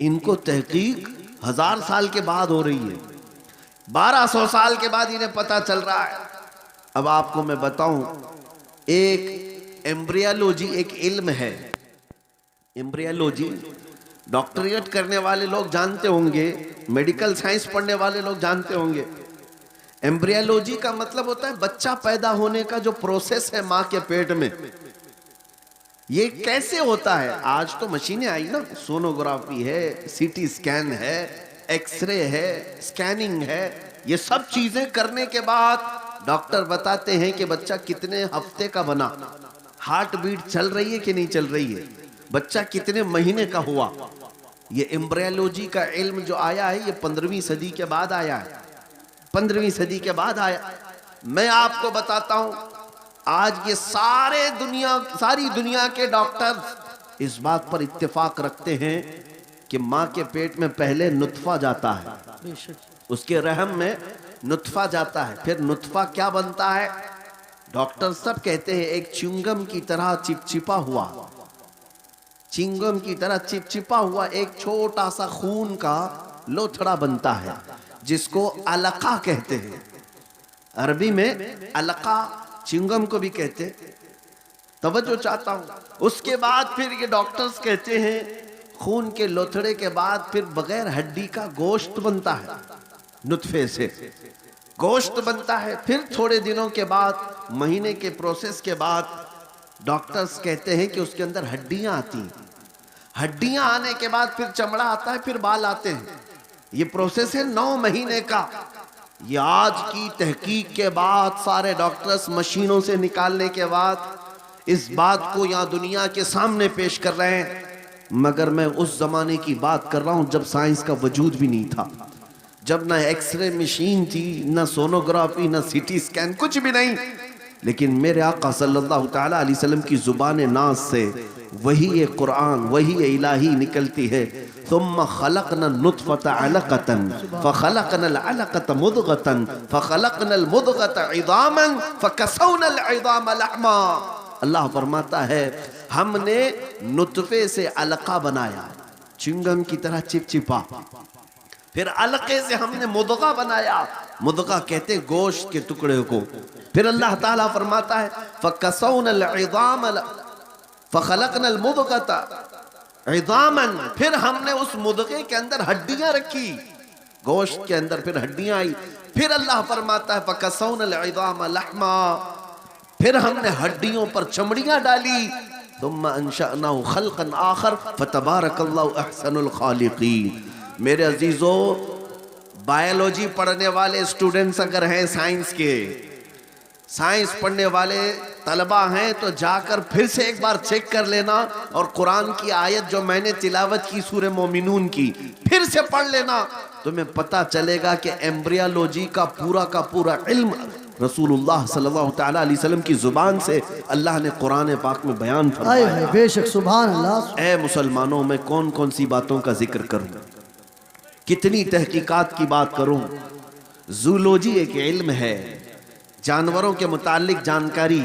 ان کو تحقیق 1000 سال کے بعد ہو رہی ہے، 1200 سال کے بعد انہیں پتہ چل رہا ہے۔ اب آپ کو میں بتاؤں، ایک ایمبریالوجی ایک علم ہے، ایمبریالوجی ڈاکٹریٹ کرنے والے لوگ جانتے ہوں گے، میڈیکل سائنس پڑھنے والے لوگ جانتے ہوں گے۔ ایمبریالوجی کا مطلب ہوتا ہے بچہ پیدا ہونے کا جو پروسیس ہے ماں کے پیٹ میں، یہ کیسے ہوتا ہے۔ آج تو مشینیں آئی نا، سونوگرافی ہے، سی ٹی سکین ہے، ایکس رے ہے، سکیننگ ہے، یہ سب چیزیں کرنے کے بعد ڈاکٹر بتاتے ہیں کہ بچہ کتنے ہفتے کا بنا، ہارٹ بیٹ چل رہی ہے کہ نہیں چل رہی ہے، بچہ کتنے مہینے کا ہوا۔ یہ ایمبریالوجی کا علم جو آیا ہے یہ 15ویں صدی کے بعد آیا ہے، 15ویں صدی کے بعد آیا۔ میں آپ کو بتاتا ہوں، آج یہ ساری دنیا کے ڈاکٹر اس بات پر اتفاق رکھتے ہیں کہ ماں کے پیٹ میں پہلے نطفہ جاتا ہے، اس کے رحم میں نطفہ جاتا ہے، پھر نطفہ کیا بنتا ہے، ڈاکٹر سب کہتے ہیں ایک چنگم کی طرح چپچپا ہوا، چنگم کی طرح چپچپا ہوا ایک چھوٹا سا خون کا لوتھڑا بنتا ہے جس کو علقہ کہتے ہیں، عربی میں علقہ، چنگم کو بھی کہتے ہیں۔ توجہ چاہتا ہوں، اس کے بعد پھر یہ ڈاکٹرز کہتے ہیں خون کے لوتھڑے کے بعد پھر بغیر ہڈی کا گوشت بنتا ہے، نطفے سے گوشت بنتا ہے، پھر تھوڑے دنوں کے بعد، مہینے کے پروسیس کے بعد ڈاکٹرز کہتے ہیں کہ اس کے اندر ہڈیاں آتی ہیں، ہڈیاں آنے کے بعد پھر چمڑا آتا ہے، پھر بال آتے ہیں۔ یہ پروسیس ہے 9 مہینے کا۔ یہ آج کی تحقیق کے بعد سارے ڈاکٹرز مشینوں سے نکالنے کے بعد اس بات کو یہاں دنیا کے سامنے پیش کر رہے ہیں، مگر میں اس زمانے کی بات کر رہا ہوں جب سائنس کا وجود بھی نہیں تھا، جب نہ ایکس رے مشین تھی، نہ سونوگرافی، نہ سی ٹی سکین، کچھ بھی نہیں۔ لیکن میرے آقا صلی اللہ تعالیٰ علیہ وسلم کی زبان ناز سے وحی قرآن، وحی الہی نکلتی ہے، ثم خلقنا النطفة علقة فخلقنا العلقة مضغة فخلقنا المضغة عظاما فكسونا العظام لحما۔ اللہ فرماتا ہے ہم نے نطفے سے علقہ بنایا، چنگم کی طرح چپچپا، پھر علقے سے ہم نے مضغہ بنایا، مضغہ کہتے گوشت کے ٹکڑے کو، پھر اللہ تعالیٰ فرماتا ہے فَكَسَوْنَا الْعِظَامَ فَخَلَقْنَا الْمُضْغَةَ عِظَامًا، پھر ہم نے اس مضغے کے اندر ہڈیاں رکھی، گوشت کے اندر پھر ہڈیاں آئی، پھر اللہ فرماتا ہے فَكَسَوْنَا الْعِظَامَ لَحْمًا، پھر ہم نے ہڈیوں پر چمڑیاں ڈالی، ثُمَّ أَنشَأْنَاهُ خَلْقًا آخر فَتَبَارَكَ اللَّهُ أَحْسَنُ الْخَالِقِينَ۔ میرے عزیزو، بائیولوجی پڑھنے والے اسٹوڈنٹس اگر ہیں، سائنس کے، سائنس پڑھنے والے طلبہ ہیں تو جا کر پھر سے ایک بار چیک کر لینا، اور قرآن کی آیت جو میں نے تلاوت کی سورہ مومنون کی پھر سے پڑھ لینا، تمہیں پتہ چلے گا کہ ایمبریالوجی کا پورا علم رسول اللہ صلی اللہ تعالیٰ علیہ وسلم کی زبان سے اللہ نے قرآن پاک میں بیان فرمایا ہے۔ بے شک، سبحان اللہ۔ اے مسلمانوں، میں کون کون سی باتوں کا ذکر کروں، کتنی تحقیقات کی بات کروں۔ زولوجی ایک علم ہے، جانوروں کے متعلق جانکاری،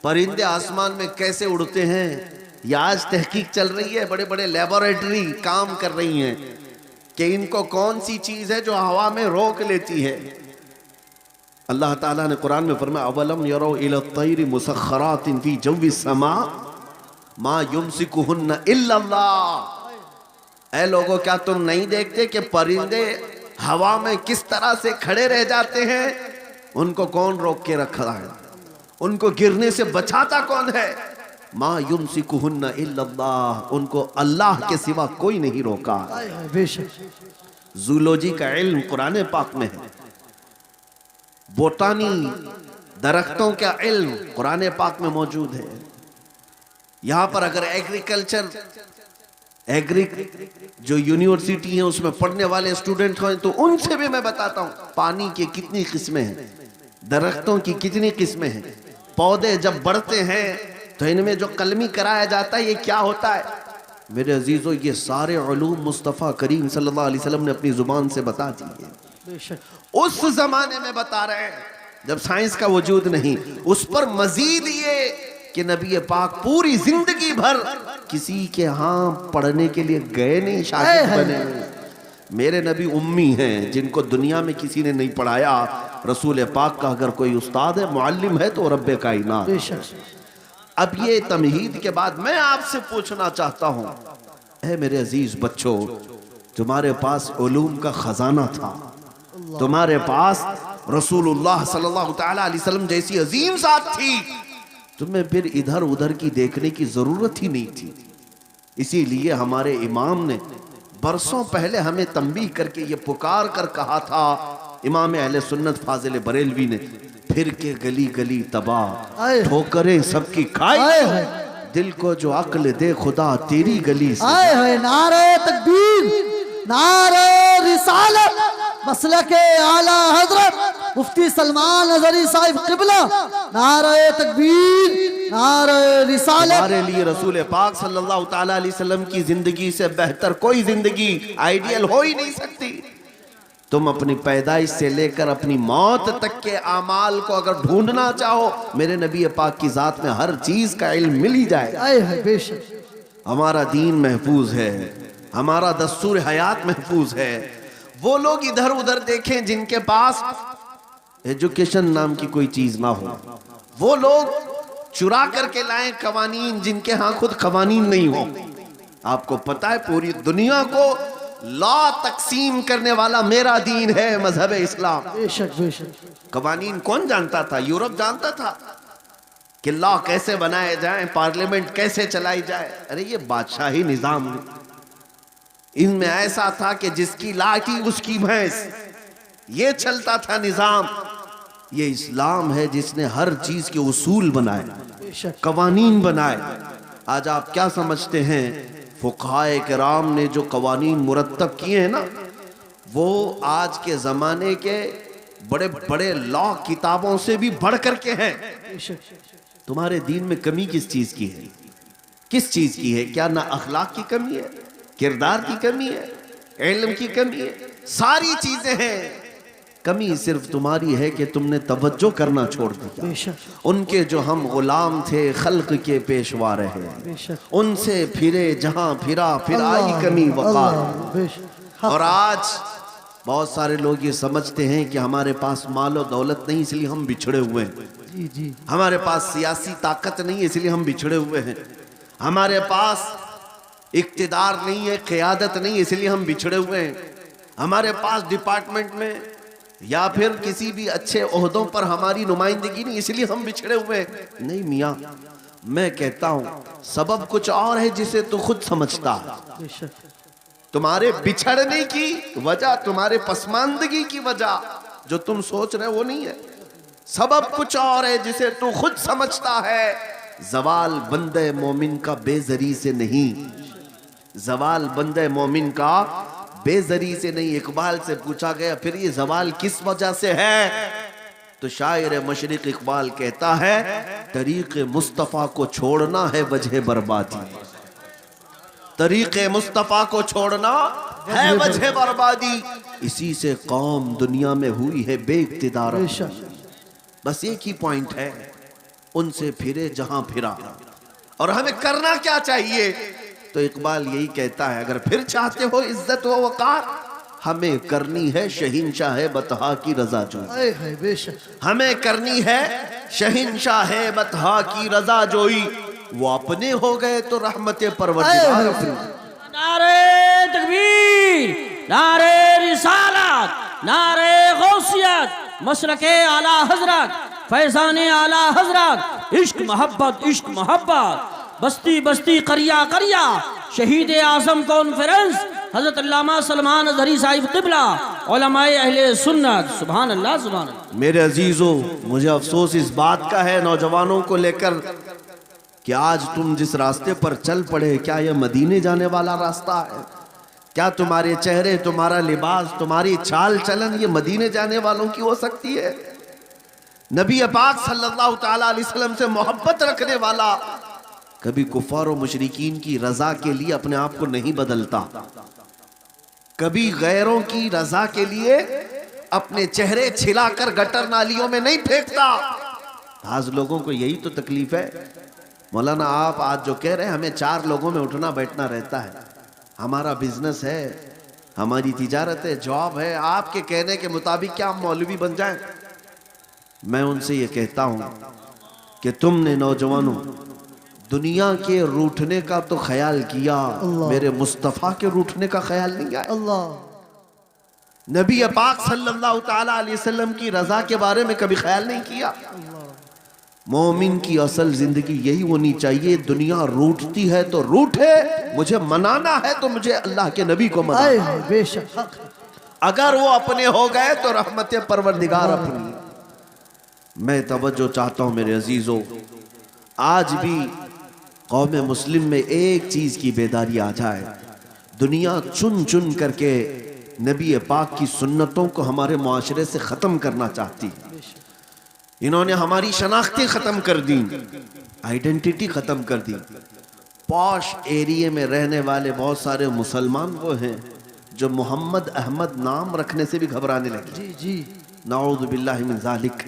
پرندے آسمان میں کیسے اڑتے ہیں، یہ آج تحقیق چل رہی ہے، بڑے بڑے لیبوریٹری کام کر رہی ہیں کہ ان کو کون سی چیز ہے جو ہوا میں روک لیتی ہے۔ اللہ تعالیٰ نے قرآن میں فرمایا اولم یرو الی الطیر مسخرات فی جو السماء ما یمسکہن الا اللہ۔ اے لوگو، کیا تم نہیں دیکھتے کہ پرندے ہوا میں کس طرح سے کھڑے رہ جاتے ہیں، ان کو کون روک کے رکھا ہے، ان کو گرنے سے بچاتا کون ہے؟ ما یمسکہن الا اللہ، ان کو اللہ کے سوا کوئی نہیں روکا۔ بے شک، زولوجی کا علم قرآن پاک میں ہے، بوٹانی درختوں کا علم قرآن پاک میں موجود ہے۔ یہاں پر اگر جو یونیورسٹی ہیں اس میں پڑھنے والے اسٹوڈنٹ ہیں تو ان سے بھی میں بتاتا ہوں پانی کی کتنی قسمیں ہیں، درختوں کی کتنی قسمیں ہیں، پودے جب بڑھتے ہیں تو ان میں جو قلمی کرایا جاتا ہے یہ کیا ہوتا ہے۔ میرے عزیزو، یہ سارے علوم مصطفیٰ کریم صلی اللہ علیہ وسلم نے اپنی زبان سے بتا دیے، بے شک، اس زمانے میں بتا رہے ہیں جب سائنس کا وجود نہیں۔ اس پر مزید یہ کہ نبی پاک پوری زندگی بھر کسی کے ہاں پڑھنے کے لیے گئے نہیں، شاگرد بنے نہیں۔ میرے نبی امی ہیں جن کو دنیا میں کسی نے نہیں پڑھایا۔ رسول پاک کا اگر کوئی استاد ہے، معلم ہے تو رب کائنات۔ بے شک اب یہ تمہید کے بعد میں آپ سے پوچھنا چاہتا ہوں، اے میرے عزیز بچوں، تمہارے پاس علوم کا خزانہ تھا، تمہارے پاس رسول اللہ صلی اللہ تعالیٰ علیہ وسلم جیسی عظیم ذات تھی، تمہیں پھر ادھر ادھر کی دیکھنے کی ضرورت ہی نہیں تھی۔ اسی لیے ہمارے امام نے برسوں پہلے ہمیں تنبیہ کر کے یہ پکار کر کہا تھا، امام اہل سنت فاضل بریلوی نے، پھر کے گلی گلی تباہ، ٹھوکریں سب کی کھائی، دل کو جو عقل دے خدا تیری گلی سے۔ آئے ہوئے نعرہ تکبیر، نعرہ رسالت، مسلک اعلیٰ حضرت مفتی سلمان اظہری صاحب قبلہ، نعرہ تکبیر، نعرہ رسالت۔ ہمارے لیے رسول پاک صلی اللہ تعالیٰ علیہ وسلم کی زندگی سے بہتر کوئی زندگی آئیڈیل ہو ہی نہیں سکتی۔ تم اپنی پیدائش سے لے کر اپنی موت تک کے اعمال کو اگر ڈھونڈنا چاہو، میرے نبی پاک کی ذات میں ہر چیز کا علم مل ہی جائے گا۔ آئے ہے بے شک، ہمارا دین محفوظ ہے، ہمارا دستور حیات محفوظ ہے۔ وہ لوگ ادھر ادھر دیکھیں جن کے پاس ایجوکیشن نام کی کوئی چیز نہ ہو، وہ لوگ چرا کر کے لائیں قوانین جن کے ہاں خود قوانین نہیں ہو۔ آپ کو پتا ہے پوری دنیا کو لا تقسیم کرنے والا میرا دین ہے، مذہب اسلام۔ بے شک بے شک، قوانین کون جانتا تھا؟ یورپ جانتا تھا کہ لا کیسے بنائے جائیں، پارلیمنٹ کیسے چلائی جائے۔ ارے یہ بادشاہی نظام ان میں ایسا تھا کہ جس کی لاٹھی اس کی بھینس، یہ چلتا تھا نظام۔ یہ اسلام ہے جس نے ہر چیز کے اصول بنائے، بے شک، قوانین بنائے۔ آج آپ کیا سمجھتے ہیں فقہائے کرام نے جو قوانین مرتب کیے ہیں نا، وہ آج کے زمانے کے بڑے بڑے لا کتابوں سے بھی بڑھ کر کے ہیں۔ بے شک، تمہارے دین میں کمی کس چیز کی ہے؟ کس چیز کی ہے؟ کیا نہ اخلاق کی کمی ہے، کردار کی کمی ہے، علم کی کمی ہے؟ ساری چیزیں ہیں۔ کمی صرف تمہاری ہے کہ تم نے توجہ کرنا چھوڑ دیا۔ بے شک، ان کے جو ہم غلام تھے خلق کے پیشوا رہے، بے شک، ان سے پھرے جہاں پھرا، پھر آئی کمی وقار۔ اللہ، بے شک، اور آج بہت سارے لوگ یہ سمجھتے ہیں کہ ہمارے پاس مال و دولت نہیں اس لیے ہم بچھڑے ہوئے ہیں، جی جی، ہمارے پاس سیاسی طاقت نہیں اس لیے ہم بچھڑے ہوئے ہیں، ہمارے پاس اقتدار نہیں ہے، قیادت نہیں اس لیے ہم بچھڑے ہوئے ہیں، ہمارے پاس ڈپارٹمنٹ میں یا پھر کسی بھی اچھے عہدوں پر ہماری نمائندگی نہیں اس لیے ہم بچھڑے ہوئے ہیں۔ نہیں میاں، میں کہتا ہوں سبب کچھ اور ہے جسے تو خود سمجھتا ہے۔ بے شک، تمہارے بچھڑنے کی وجہ، تمہارے پسماندگی کی وجہ جو تم سوچ رہے وہ نہیں ہے، سبب کچھ اور ہے جسے تو خود سمجھتا ہے۔ زوال بندہ مومن کا بے زری سے نہیں، زوال بندہ مومن کا بے زری سے نہیں۔ اقبال سے پوچھا گیا پھر یہ زوال کس وجہ سے ہے؟ تو شاعر مشرق اقبال کہتا ہے طریق مصطفیٰ کو چھوڑنا ہے وجہ بربادی، طریق مصطفیٰ کو چھوڑنا ہے وجہ بربادی، اسی سے قوم دنیا میں ہوئی ہے بے اقتدار۔ بے شک، بس ایک ہی پوائنٹ ہے، ان سے پھرے جہاں پھرا۔ اور ہمیں کرنا کیا چاہیے؟ تو اقبال یہی کہتا ہے اگر پھر چاہتے ہو عزت و وقار، ہمیں کرنی ہے شہنشاہ بطحا کی رضا جوئی، آئے ہے بے شک، ہمیں کرنی ہے شہنشاہ بطحا کی رضا جوئی، وہ اپنے ہو گئے تو رحمت پروردگار اپنی۔ نعرہ تکبیر، نعرہ رسالت، نعرہ غوثیت، مسلک اعلیٰ حضرت، فیضان اعلیٰ حضرت، عشق محبت، عشق محبت، بستی بستی قریہ قریہ، شہید اعظم کانفرنس حضرت علامہ سلمان اظہری صاحب قبلہ، علماء اہل سنت، سبحان اللہ سبحان اللہ۔ میرے عزیزو، مجھے افسوس اس بات کا ہے نوجوانوں کو لے کر کہ آج تم جس راستے پر چل پڑے، کیا یہ مدینے جانے والا راستہ ہے؟ کیا تمہارے چہرے، تمہارا لباس، تمہاری چال چلن یہ مدینے جانے والوں کی ہو سکتی ہے؟ نبی پاک صلی اللہ تعالیٰ علیہ وسلم سے محبت رکھنے والا کبھی کفار و مشرکین کی رضا کے لیے اپنے آپ کو نہیں بدلتا، کبھی غیروں کی رضا کے لیے اپنے چہرے چھلا کر گٹر نالیوں میں نہیں پھینکتا۔ بعض لوگوں کو یہی تو تکلیف ہے مولانا آپ آج جو کہہ رہے ہیں ہمیں 4 لوگوں میں اٹھنا بیٹھنا رہتا ہے، ہمارا بزنس ہے، ہماری تجارت ہے، جاب ہے، آپ کے کہنے کے مطابق کیا ہم مولوی بن جائیں؟ میں ان سے یہ کہتا ہوں کہ تم نے نوجوانوں دنیا کے روٹھنے کا تو خیال کیا، میرے مصطفیٰ کے روٹھنے کا خیال نہیں آیا؟ اللہ نبی پاک صلی اللہ تعالیٰ علیہ وسلم کی رضا کے بارے میں کبھی خیال نہیں کیا؟ مومن کی اصل زندگی یہی ہونی چاہیے، دنیا روٹتی ہے تو روٹھے، مجھے منانا ہے تو مجھے اللہ کے نبی کو منانا آئے ہے۔ ہے بے شک حق ہے۔ اگر وہ اپنے ہو گئے تو رحمت پروردگار اپنی۔ میں توجہ چاہتا ہوں میرے عزیزوں، آج بھی قوم مسلم میں ایک چیز کی بیداری آ جائے، دنیا چن چن کر کے نبی پاک کی سنتوں کو ہمارے معاشرے سے ختم کرنا چاہتی ہے۔ انہوں نے ہماری شناختیں ختم کر دی، آئیڈینٹیٹی ختم کر دی۔ پوش ایریے میں رہنے والے بہت سارے مسلمان وہ ہیں جو محمد احمد نام رکھنے سے بھی گھبرانے لگے۔ جی جی نعوذ باللہ من ذالک۔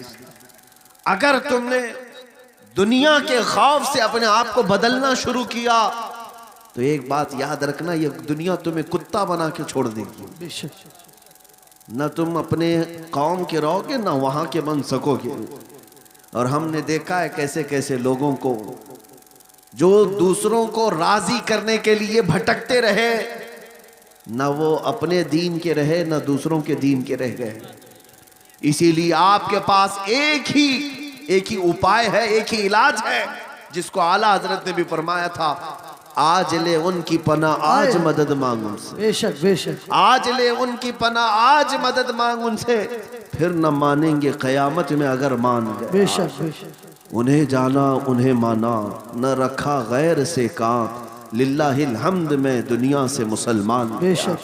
اگر تم نے دنیا کے خوف سے اپنے آپ کو بدلنا شروع کیا تو ایک بات یاد رکھنا، یہ دنیا تمہیں کتا بنا کے چھوڑ دے گی۔ بے شک نہ تم اپنے قوم کے رہو گے نہ وہاں کے بن سکو گے۔ اور ہم نے دیکھا ہے کیسے کیسے لوگوں کو جو دوسروں کو راضی کرنے کے لیے بھٹکتے رہے، نہ وہ اپنے دین کے رہے نہ دوسروں کے دین کے رہ گئے۔ اسی لیے آپ کے پاس ایک ہی اپائے ہے، ایک ہی علاج ہے، جس کو اعلیٰ حضرت نے بھی فرمایا تھا، آج لے ان کی پناہ آج مدد مانگ ان سے، بے شک بے شک آج لے ان کی پناہ آج مدد مانگ ان سے، پھر نہ مانیں گے قیامت میں اگر مان گئے۔ بے شک بے شک انہیں جانا انہیں مانا، نہ رکھا غیر سے کانت، للہ الحمد میں دنیا سے مسلمان۔ بے شک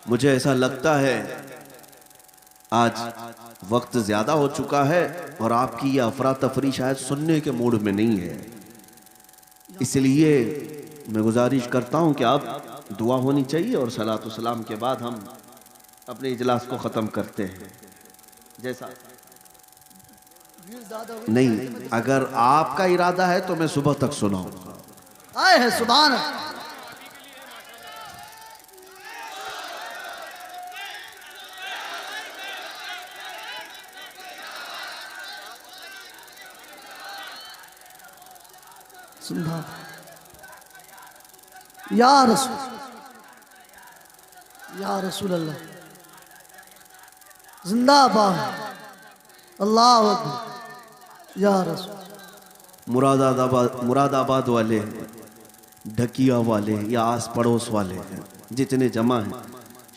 مجھے ایسا لگتا ہے آج وقت زیادہ ہو چکا ہے اور آپ کی یہ افراتفری شاید سننے کے موڈ میں نہیں ہے، اس لیے میں گزارش کرتا ہوں کہ اب دعا ہونی چاہیے اور صلاۃ و سلام کے بعد ہم اپنے اجلاس کو ختم کرتے ہیں۔ جیسا نہیں، اگر آپ کا ارادہ ہے تو میں صبح تک سناؤں گا۔ آئے ہے سبحان اللہ۔ سبحان یا رسول اللہ، زندہ باد، اللہ اکبر، یا رسول۔ مراد آباد والے، ڈھکیا والے یا آس پڑوس والے ہیں جتنے جمع ہیں،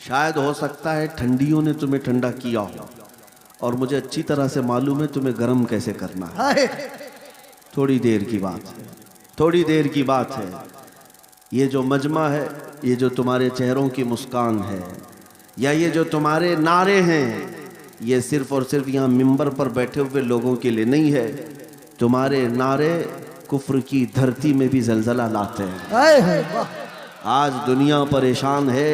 شاید ہو سکتا ہے ٹھنڈیوں نے تمہیں ٹھنڈا کیا ہو، اور مجھے اچھی طرح سے معلوم ہے تمہیں گرم کیسے کرنا ہے۔ آئے تھوڑی دیر کی بات ہے، تھوڑی دیر کی بات ہے۔ یہ جو مجمع ہے، یہ جو تمہارے چہروں کی مسکان ہے، یا یہ جو تمہارے نعرے ہیں، یہ صرف اور صرف یہاں ممبر پر بیٹھے ہوئے لوگوں کے لیے نہیں ہے۔ تمہارے نعرے کفر کی دھرتی میں بھی زلزلہ لاتے ہیں۔ آئے ہے واہ، آج دنیا پریشان ہے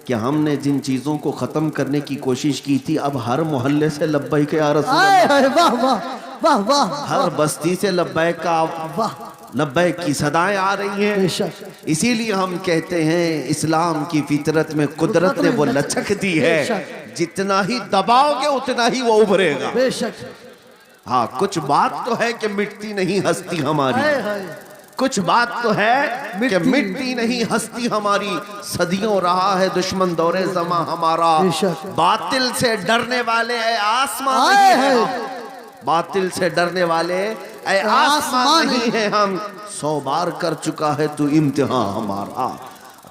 کہ ہم نے جن چیزوں کو ختم کرنے کی کوشش کی تھی، اب ہر محلے سے لبیک یا رسول آئے اللہ، ہے واہ واہ واہ واہ، ہر بستی سے لبیک کا واہ، لبیک کی صدائیں آ رہی بے ہیں۔ شک اسی لیے ہم کہتے ہیں اسلام کی فطرت میں قدرت نے وہ لچک دی ہے، جتنا ہی دباؤ گے اتنا ہی وہ ابھرے گا۔ بے شک ہاں، کچھ بات تو ہے کہ مٹتی نہیں ہستی ہماری، آئے ہے کچھ بات تو ہے کہ مٹتی نہیں ہستی ہماری، صدیوں رہا ہے دشمن دور زماں ہمارا، بے شک۔ باطل سے ڈرنے والے اے آسمان آئے نہیں ہے ہیں ہم، باطل سے ڈرنے والے اے آسمان نہیں ہیں ہم، 100 بار کر چکا ہے تو امتحان ہمارا،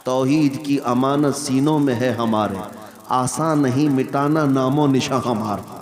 توحید کی امانت سینوں میں ہے ہمارے، آسان نہیں مٹانا نام و نشاں ہمارا۔